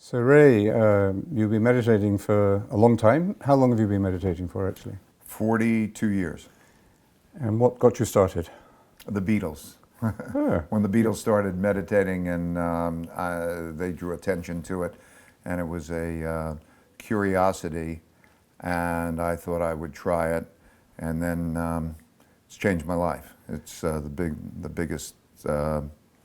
So Ray, you've been meditating for a long time. How long have you been meditating for, actually? 42 years. And what got you started? The Beatles. Oh, When the Beatles started meditating and they drew attention to it, and it was a curiosity, and I thought I would try it, and then it's changed my life. It's the biggest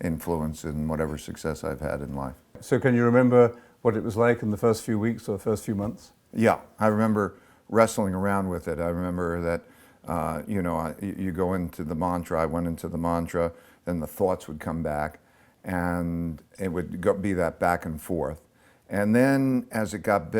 influence in whatever success I've had in life. so can you remember what it was like in the first few weeks or first few months? Yeah, I remember wrestling around with it. I remember that, you go into the mantra. I went into the mantra, then the thoughts would come back, and it would be that back and forth. And then as it got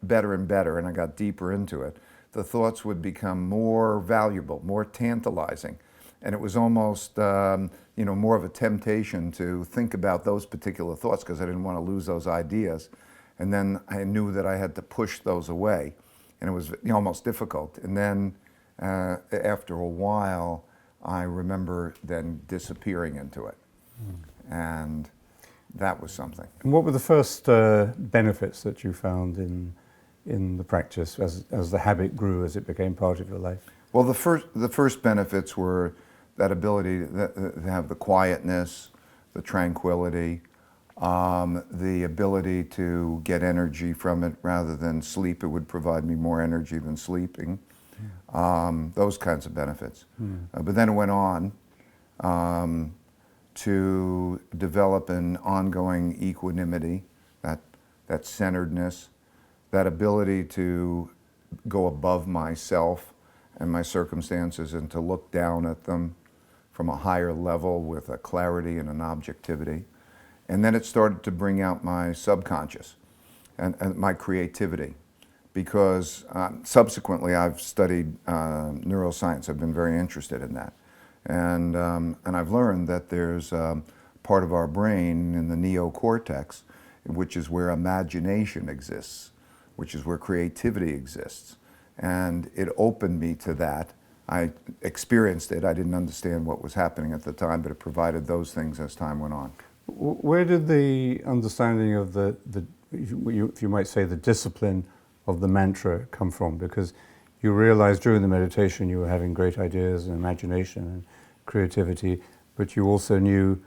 better and better, and I got deeper into it, the thoughts would become more valuable, more tantalizing. And it was almost, more of a temptation to think about those particular thoughts because I didn't want to lose those ideas. And then I knew that I had to push those away, and it was almost difficult. And then after a while, I remember then disappearing into it, and that was something. And what were the first benefits that you found in the practice as the habit grew, as it became part of your life? Well, the first benefits were that ability to have the quietness, the tranquility, the ability to get energy from it rather than sleep. It would provide me more energy than sleeping. Those kinds of benefits. But then it went on to develop an ongoing equanimity, that centeredness, that ability to go above myself and my circumstances and to look down at them from a higher level with a clarity and an objectivity. And then it started to bring out my subconscious and my creativity, because subsequently I've studied neuroscience. I've been very interested in that. And I've learned that there's part of our brain in the neocortex, which is where imagination exists, which is where creativity exists. And it opened me to that. I experienced it. I didn't understand what was happening at the time, but it provided those things as time went on. Where did the understanding of if you might say, the discipline of the mantra come from? Because you realized during the meditation you were having great ideas and imagination and creativity, but you also knew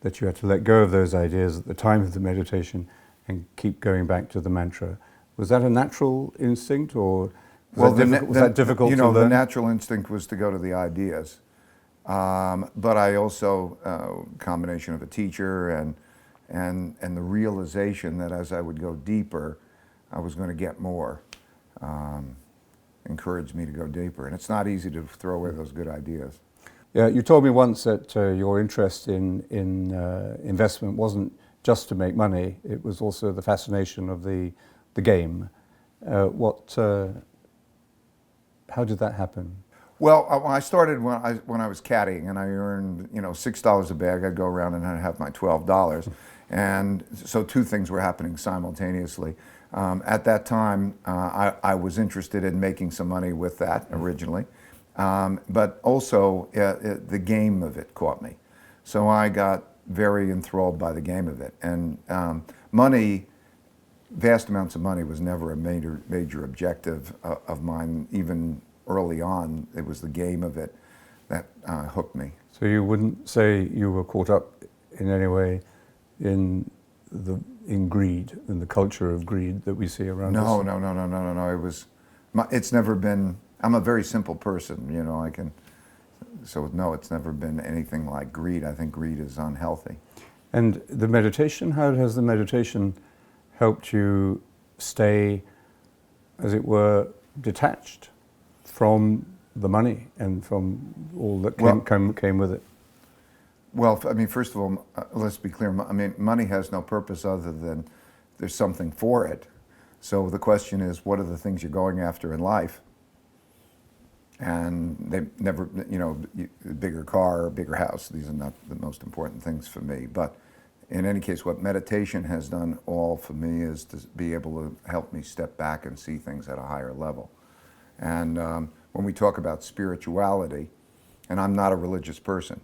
that you had to let go of those ideas at the time of the meditation and keep going back to the mantra. Was that a natural instinct, or was that difficult to learn? The natural instinct was to go to the ideas. But I also, combination of a teacher and the realization that as I would go deeper, I was going to get more, encouraged me to go deeper. And it's not easy to throw away those good ideas. Yeah, you told me once that your interest in investment wasn't just to make money, it was also the fascination of the game. How did that happen? Well, I started when I was caddying, and I earned $6 a bag. I'd go around and I'd have my $12, and so two things were happening simultaneously. At that time, I was interested in making some money with that originally, but also the game of it caught me. So I got very enthralled by the game of it, and money. Vast amounts of money was never a major objective of mine. Even early on, it was the game of it that hooked me. So you wouldn't say you were caught up in any way in greed, in the culture of greed that we see around us? No. It's never been. I'm a very simple person, no, it's never been anything like greed. I think greed is unhealthy. And the meditation, how has the meditation helped you stay, as it were, detached from the money and from all that came with it? Well, first of all, let's be clear. Money has no purpose other than there's something for it. So the question is, what are the things you're going after in life? And they never, a bigger car, a bigger house. These are not the most important things for me. But in any case, what meditation has done all for me is to be able to help me step back and see things at a higher level. And when we talk about spirituality, and I'm not a religious person,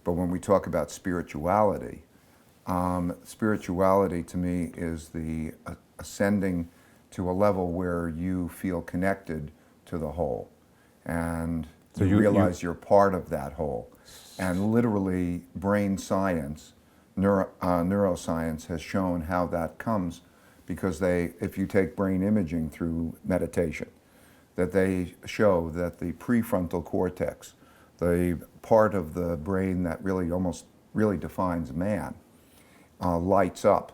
but when we talk about spirituality, Spirituality to me is the ascending to a level where you feel connected to the whole, and So you realize you're part of that whole. And literally, brain science, neuroscience has shown how that comes, because if you take brain imaging through meditation, that they show that the prefrontal cortex, the part of the brain that really defines man, lights up.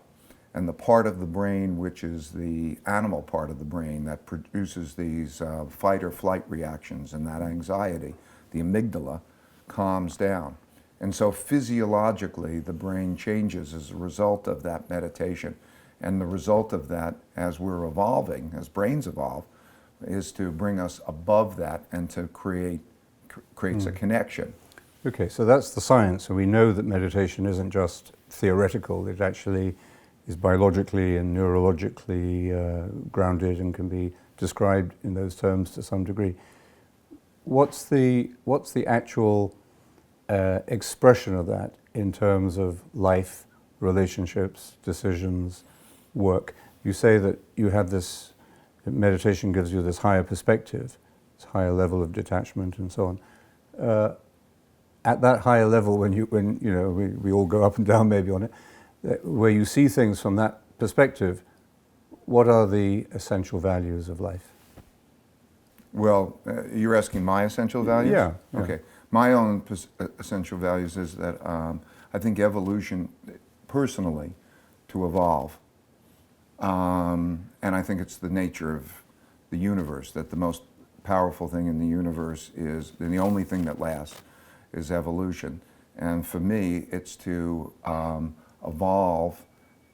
And the part of the brain which is the animal part of the brain that produces these fight or flight reactions and that anxiety, the amygdala, calms down. And so physiologically the brain changes as a result of that meditation. And the result of that, as we're evolving, as brains evolve, is to bring us above that and to creates a connection. Okay, so that's the science, and we know that meditation isn't just theoretical, it actually is biologically and neurologically grounded and can be described in those terms to some degree. What's the actual expression of that in terms of life, relationships, decisions, work? You say that you have this, meditation gives you this higher perspective, this higher level of detachment and so on. At that higher level, when you know, we all go up and down maybe on it, where you see things from that perspective, what are the essential values of life? Well, you're asking my essential values? Yeah. Okay. My own essential values is that I think evolution, personally, to evolve, and I think it's the nature of the universe, that the most powerful thing in the universe is, and the only thing that lasts, is evolution. And for me, it's to evolve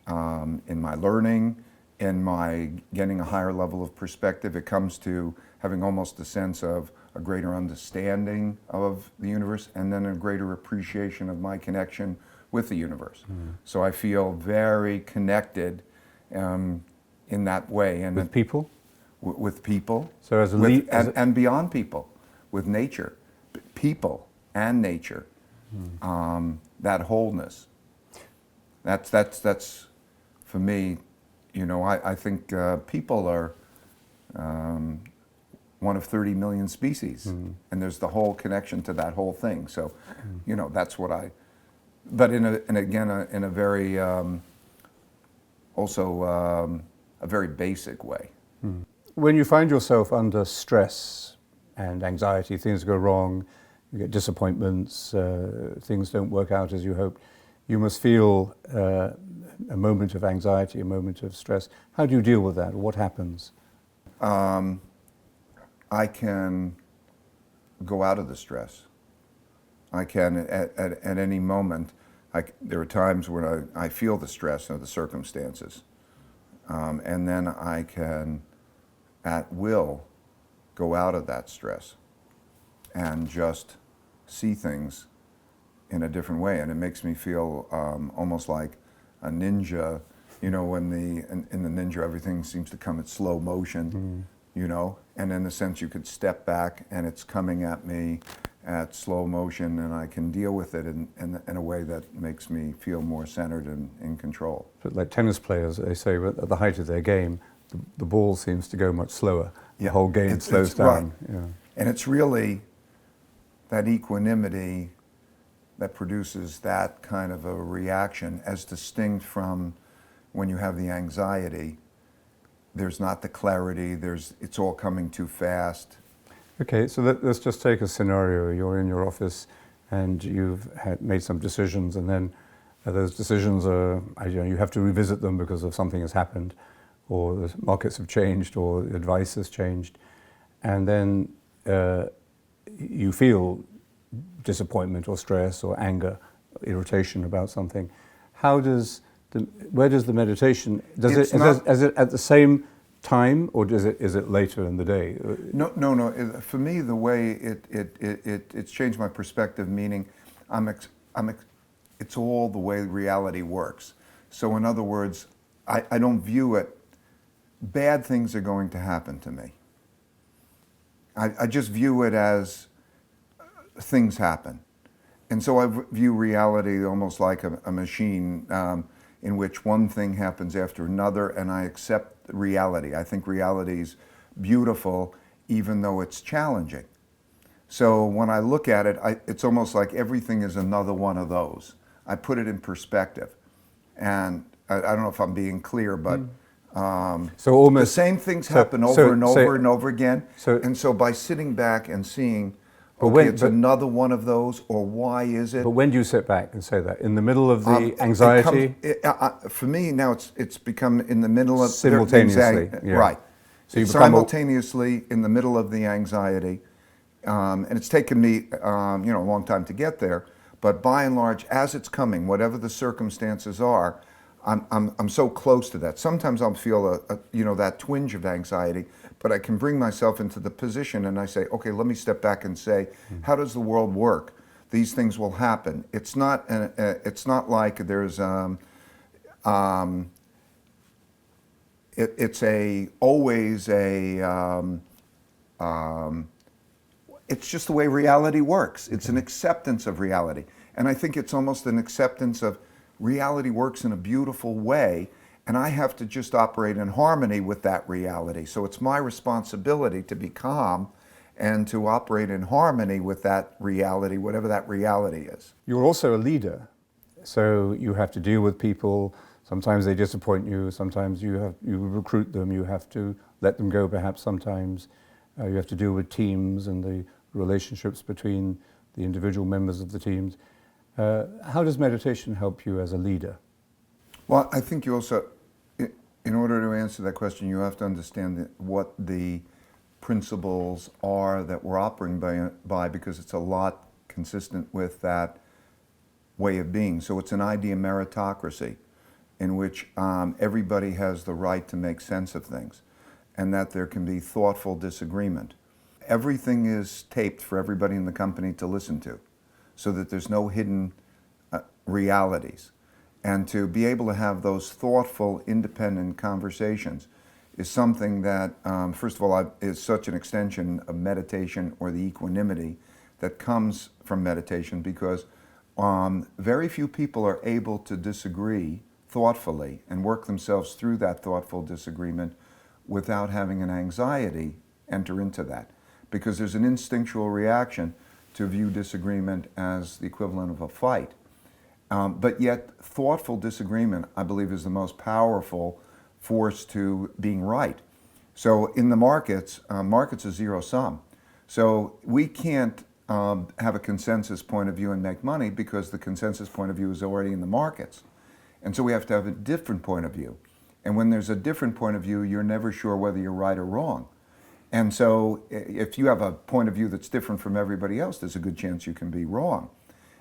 in my learning, in my getting a higher level of perspective. It comes to having almost a sense of a greater understanding of the universe, and then a greater appreciation of my connection with the universe. So I feel very connected in that way. And With people? With people. So as a and beyond people, with nature, people and nature, that wholeness. That's for me. You know, I think people are one of 30 million species, and there's the whole connection to that whole thing. So, you know, that's what I. But in a very also a very basic way. When you find yourself under stress and anxiety, things go wrong, you get disappointments, things don't work out as you hoped, you must feel a moment of anxiety, a moment of stress. How do you deal with that? What happens? I can go out of the stress. I can, at any moment, there are times when I feel the stress of the circumstances, and then I can, at will, go out of that stress and just see things in a different way. And it makes me feel almost like a ninja, you know, when in the ninja everything seems to come at slow motion, you know, and in the sense you could step back and it's coming at me at slow motion, and I can deal with it in a way that makes me feel more centered and in control. But like tennis players, they say at the height of their game, the ball seems to go much slower. Yeah. The whole game slows down. Right. Yeah. And it's really that equanimity that produces that kind of a reaction, as distinct from when you have the anxiety. There's not the clarity, it's all coming too fast. Okay, so let's just take a scenario. You're in your office and you've made some decisions, and then those decisions are, you have to revisit them because of something has happened, or the markets have changed, or the advice has changed, and then you feel disappointment or stress or anger, irritation about something. Where does the meditation, is it at the same time, or is it later in the day? No. For me, the way it's changed my perspective, meaning it's all the way reality works. So in other words, I don't view it, bad things are going to happen to me. I just view it as things happen. And so I view reality almost like a machine in which one thing happens after another, and I accept reality. I think reality is beautiful, even though it's challenging. So when I look at it, it's almost like everything is another one of those. I put it in perspective. And I don't know if I'm being clear, but So almost the same things happen over and over and over again. So, And so by sitting back and seeing, But okay, when- it's but- another one of those, or why is it? but when do you sit back and say that? In the middle of the anxiety? For me now, it's become in the middle of Simultaneously, yeah. right. So you It's become simultaneously in the middle of the anxiety, and it's taken me a long time to get there. But by and large, as it's coming, whatever the circumstances are, I'm so close to that. Sometimes I'll feel that twinge of anxiety, but I can bring myself into the position and I say, okay, let me step back and say, how does the world work? These things will happen. It's not like there's it's just the way reality works. It's an acceptance of reality. And I think it's almost an acceptance of reality works in a beautiful way, and I have to just operate in harmony with that reality. So it's my responsibility to be calm and to operate in harmony with that reality, whatever that reality is. You're also a leader, so you have to deal with people. Sometimes they disappoint you, sometimes you recruit them, you have to let them go perhaps sometimes. You have to deal with teams and the relationships between the individual members of the teams. How does meditation help you as a leader? Well, I think you also, in order to answer that question, you have to understand what the principles are that we're operating by, because it's a lot consistent with that way of being. So it's an idea meritocracy in which everybody has the right to make sense of things, and that there can be thoughtful disagreement. Everything is taped for everybody in the company to listen to, so that there's no hidden realities. And to be able to have those thoughtful, independent conversations is something that, first of all, is such an extension of meditation, or the equanimity that comes from meditation, because very few people are able to disagree thoughtfully and work themselves through that thoughtful disagreement without having an anxiety enter into that. Because there's an instinctual reaction to view disagreement as the equivalent of a fight. But yet, thoughtful disagreement, I believe, is the most powerful force to being right. So in the markets, markets are zero sum. So we can't have a consensus point of view and make money, because the consensus point of view is already in the markets. And so we have to have a different point of view. And when there's a different point of view, you're never sure whether you're right or wrong. And so if you have a point of view that's different from everybody else, there's a good chance you can be wrong.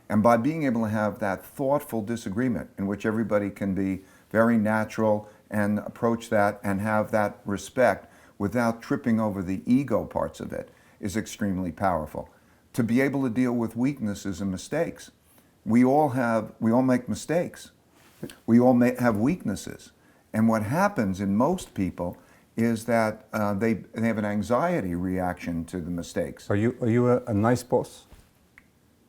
And by being able to have that thoughtful disagreement in which everybody can be very natural and approach that and have that respect without tripping over the ego parts of it is extremely powerful. To be able to deal with weaknesses and mistakes. We all make mistakes. We all have weaknesses. And what happens in most people is that they have an anxiety reaction to the mistakes. Are you a nice boss?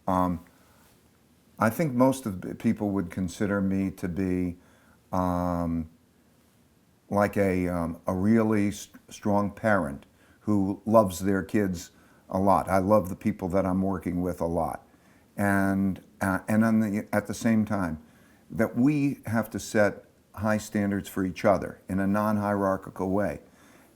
I think most of the people would consider me to be like a really strong parent who loves their kids a lot. I love the people that I'm working with a lot, and at the same time, that we have to set high standards for each other in a non-hierarchical way.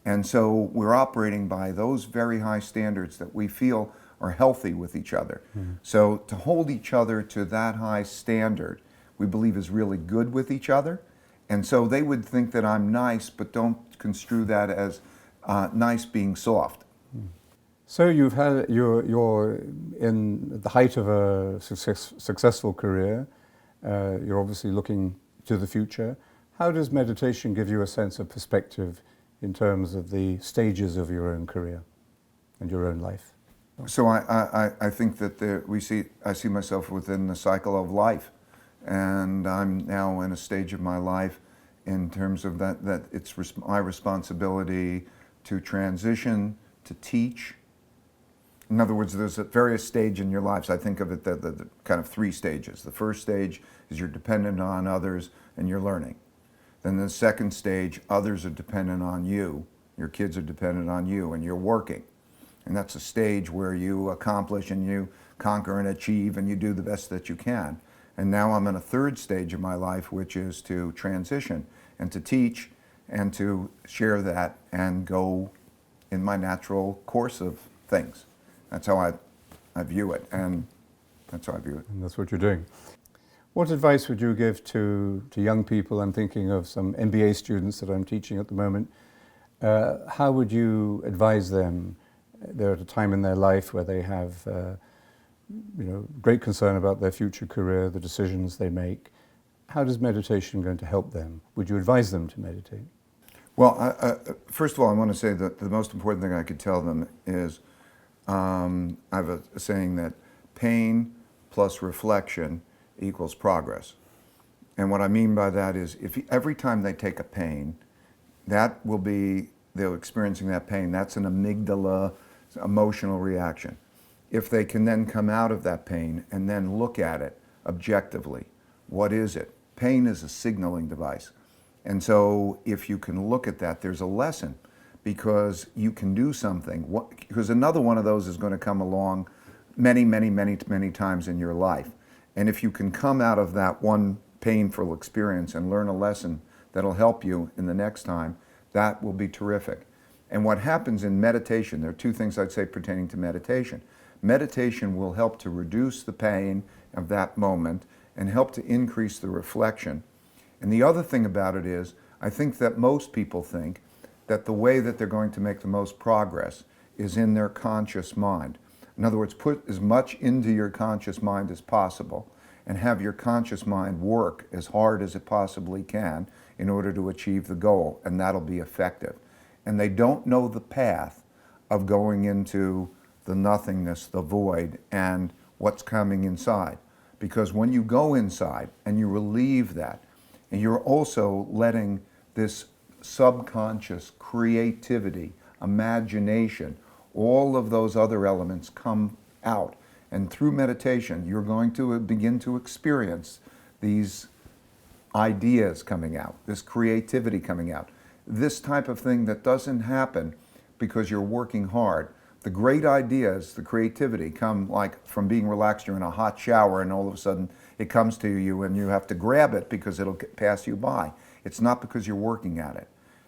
And so we're operating by those very high standards that we feel are healthy with each other. Mm-hmm. So to hold each other to that high standard, we believe is really good with each other. And so they would think that I'm nice, but don't construe that as nice being soft. So you're in the height of a successful career. You're obviously looking to the future. How does meditation give you a sense of perspective in terms of the stages of your own career and your own life? So I think that I see myself within the cycle of life, and I'm now in a stage of my life in terms of that it's my responsibility to transition, to teach, In other words, there's a various stage in your lives. I think of it the kind of three stages. The first stage is you're dependent on others and you're learning. Then the second stage, others are dependent on you. Your kids are dependent on you and you're working. And that's a stage where you accomplish and you conquer and achieve and you do the best that you can. And now I'm in a third stage of my life, which is to transition and to teach and to share that and go in my natural course of things. That's how I view it, and that's how I view it. And that's what you're doing. What advice would you give to young people? I'm thinking of some MBA students that I'm teaching at the moment. How would you advise them? They're at a time in their life where they have great concern about their future career, the decisions they make. How does meditation going to help them? Would you advise them to meditate? Well, first of all, I want to say that the most important thing I could tell them is I have a saying that pain plus reflection equals progress. And what I mean by that is if every time they take a pain, they're experiencing that pain. That's an amygdala emotional reaction. If they can then come out of that pain and then look at it objectively, what is it? Pain is a signaling device. And so if you can look at that, there's a lesson because you can do something. Because another one of those is going to come along many, many, many, many times in your life. And if you can come out of that one painful experience and learn a lesson that'll help you in the next time, that will be terrific. And what happens in meditation, there are two things I'd say pertaining to meditation. Meditation will help to reduce the pain of that moment and help to increase the reflection. And the other thing about it is, I think that most people think that the way that they're going to make the most progress is in their conscious mind. In other words, put as much into your conscious mind as possible and have your conscious mind work as hard as it possibly can in order to achieve the goal, and that'll be effective. And they don't know the path of going into the nothingness, the void, and what's coming inside. Because when you go inside and you relieve that, and you're also letting this subconscious creativity, imagination, all of those other elements come out. And through meditation, you're going to begin to experience these ideas coming out, this creativity coming out. This type of thing that doesn't happen because you're working hard. The great ideas, the creativity come like from being relaxed, you're in a hot shower and all of a sudden it comes to you and you have to grab it because it'll pass you by. It's not because you're working at it.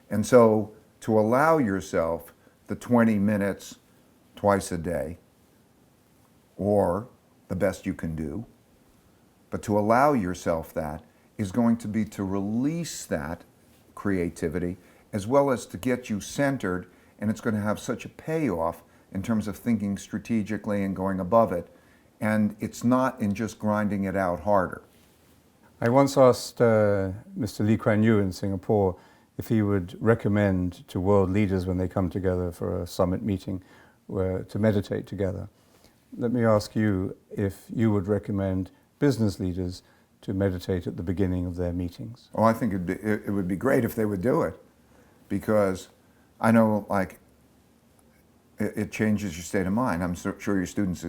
And so to allow yourself the 20 minutes twice a day, or the best you can do, but to allow yourself that is going to be to release that creativity as well as to get you centered, and it's going to have such a payoff in terms of thinking strategically and going above it. And it's not in just grinding it out harder. I once asked Mr. Lee Kuan Yew in Singapore if he would recommend to world leaders when they come together for a summit meeting to meditate together. Let me ask you if you would recommend business leaders to meditate at the beginning of their meetings. Oh, I think it would be great if they would do it, because I know it changes your state of mind. I'm sure your students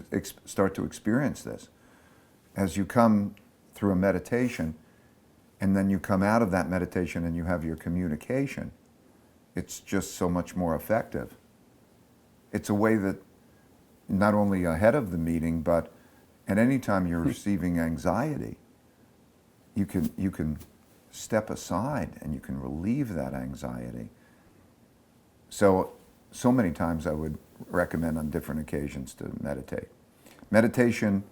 start to experience this. As you come through a meditation, and then you come out of that meditation and you have your communication, it's just so much more effective. It's a way that not only ahead of the meeting, but at any time you're receiving anxiety, you can step aside and you can relieve that anxiety. So many times I would recommend on different occasions to meditate. Meditation,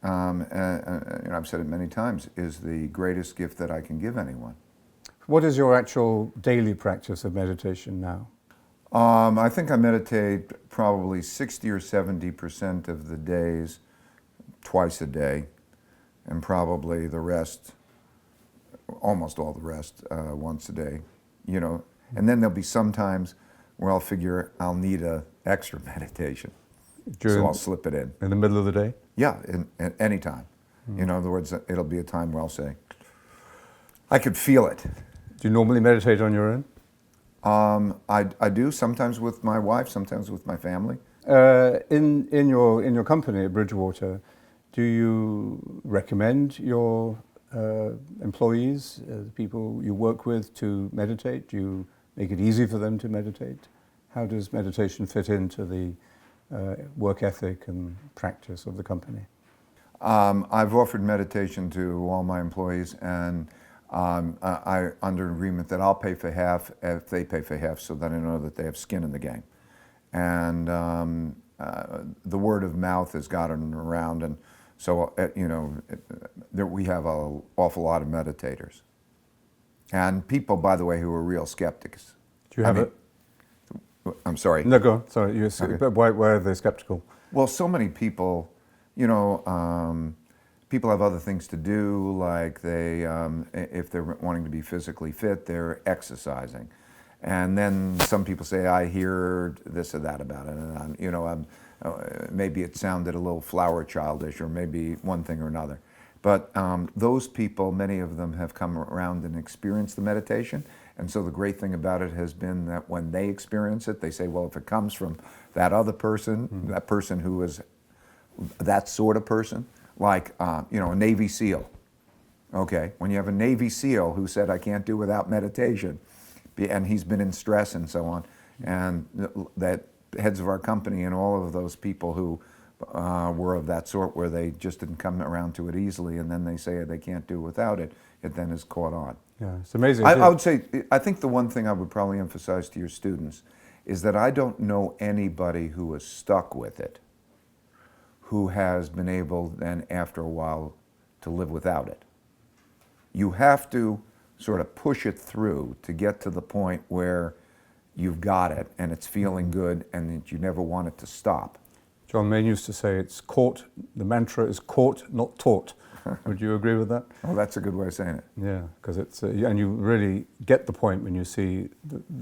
I've said it many times, is the greatest gift that I can give anyone. What is your actual daily practice of meditation now? I think I meditate probably 60 or 70% of the days, twice a day, and probably the rest, almost all the rest, once a day. And then there'll be some times where I'll figure I'll need an extra meditation, so I'll slip it in. In the middle of the day? Yeah, at any time. In other words, it'll be a time where I'll say, I could feel it. Do you normally meditate on your own? I do, sometimes with my wife, sometimes with my family. In your company at Bridgewater, do you recommend your employees, the people you work with, to meditate? Do you make it easy for them to meditate? How does meditation fit into the work ethic and practice of the company? I've offered meditation to all my employees, and I under agreement that I'll pay for half if they pay for half, so that I know that they have skin in the game. And the word of mouth has gotten around, and so we have an awful lot of meditators, and people, by the way, who are real skeptics. Do you have it? I'm sorry. No, go on. Sorry, Okay. but why are they skeptical? Well, so many people, people have other things to do, like if they're wanting to be physically fit, they're exercising. And then some people say, I hear this or that about it, and maybe it sounded a little flower childish, or maybe one thing or another. But those people, many of them have come around and experienced the meditation. And so the great thing about it has been that when they experience it, they say, well, if it comes from that other person, that person who is that sort of person, like, a Navy SEAL. Okay, when you have a Navy SEAL who said, I can't do without meditation, and he's been in stress and so on, and that heads of our company and all of those people who were of that sort, where they just didn't come around to it easily, and then they say they can't do without it, it then is caught on. Yeah, it's amazing. I would say, I think the one thing I would probably emphasize to your students is that I don't know anybody who is stuck with it who has been able then after a while to live without it. You have to sort of push it through to get to the point where you've got it and it's feeling good and that you never want it to stop. John Main used to say the mantra is caught, not taught. Would you agree with that? Oh, that's a good way of saying it. Yeah, because and you really get the point when you see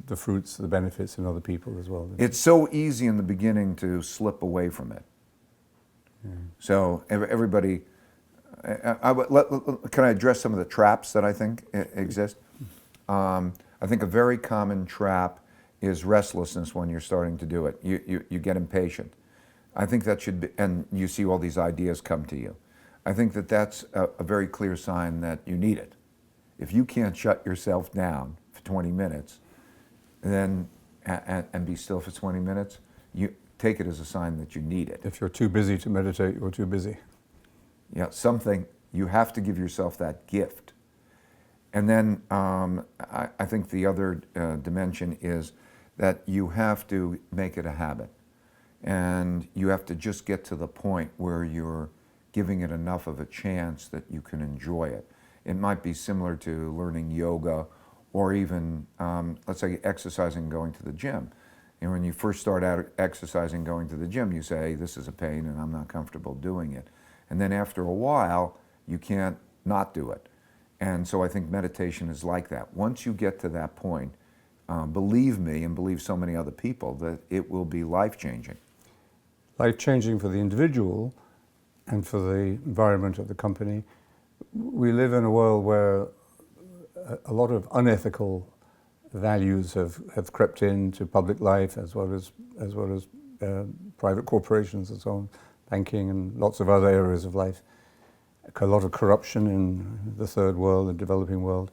the fruits, the benefits in other people as well. It's so easy in the beginning to slip away from it. Yeah. So everybody, can I address some of the traps that I think exist? I think a very common trap is restlessness when you're starting to do it. You get impatient. I think that should be, and you see all these ideas come to you. I think that that's a very clear sign that you need it. If you can't shut yourself down for 20 minutes, then and be still for 20 minutes, you take it as a sign that you need it. If you're too busy to meditate, you're too busy. Yeah, something, you have to give yourself that gift. And then I think the other dimension is that you have to make it a habit. And you have to just get to the point where you're giving it enough of a chance that you can enjoy it. It might be similar to learning yoga, or even, let's say, exercising, going to the gym. And when you first start out exercising, going to the gym, you say, this is a pain and I'm not comfortable doing it. And then after a while, you can't not do it. And so I think meditation is like that. Once you get to that point, believe me, and believe so many other people, that it will be life-changing. Life-changing for the individual and for the environment of the company. We live in a world where a lot of unethical values have crept into public life, as well as private corporations and so on, banking and lots of other areas of life. A lot of corruption in the third world, the developing world.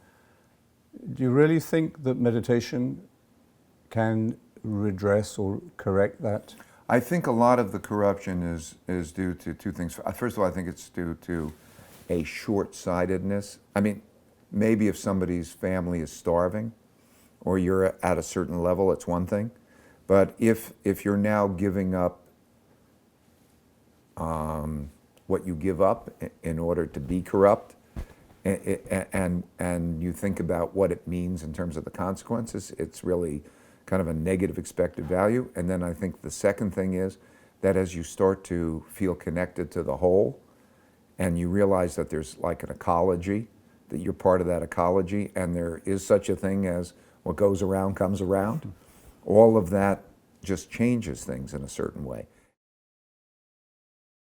Do you really think that meditation can redress or correct that? I think a lot of the corruption is due to two things. First of all, I think it's due to a short-sightedness. I mean, maybe if somebody's family is starving, or you're at a certain level, it's one thing. But if you're now giving up what you give up in order to be corrupt, and you think about what it means in terms of the consequences, it's really kind of a negative expected value. And then I think the second thing is that as you start to feel connected to the whole, and you realize that there's like an ecology, that you're part of that ecology, and there is such a thing as what goes around comes around, all of that just changes things in a certain way.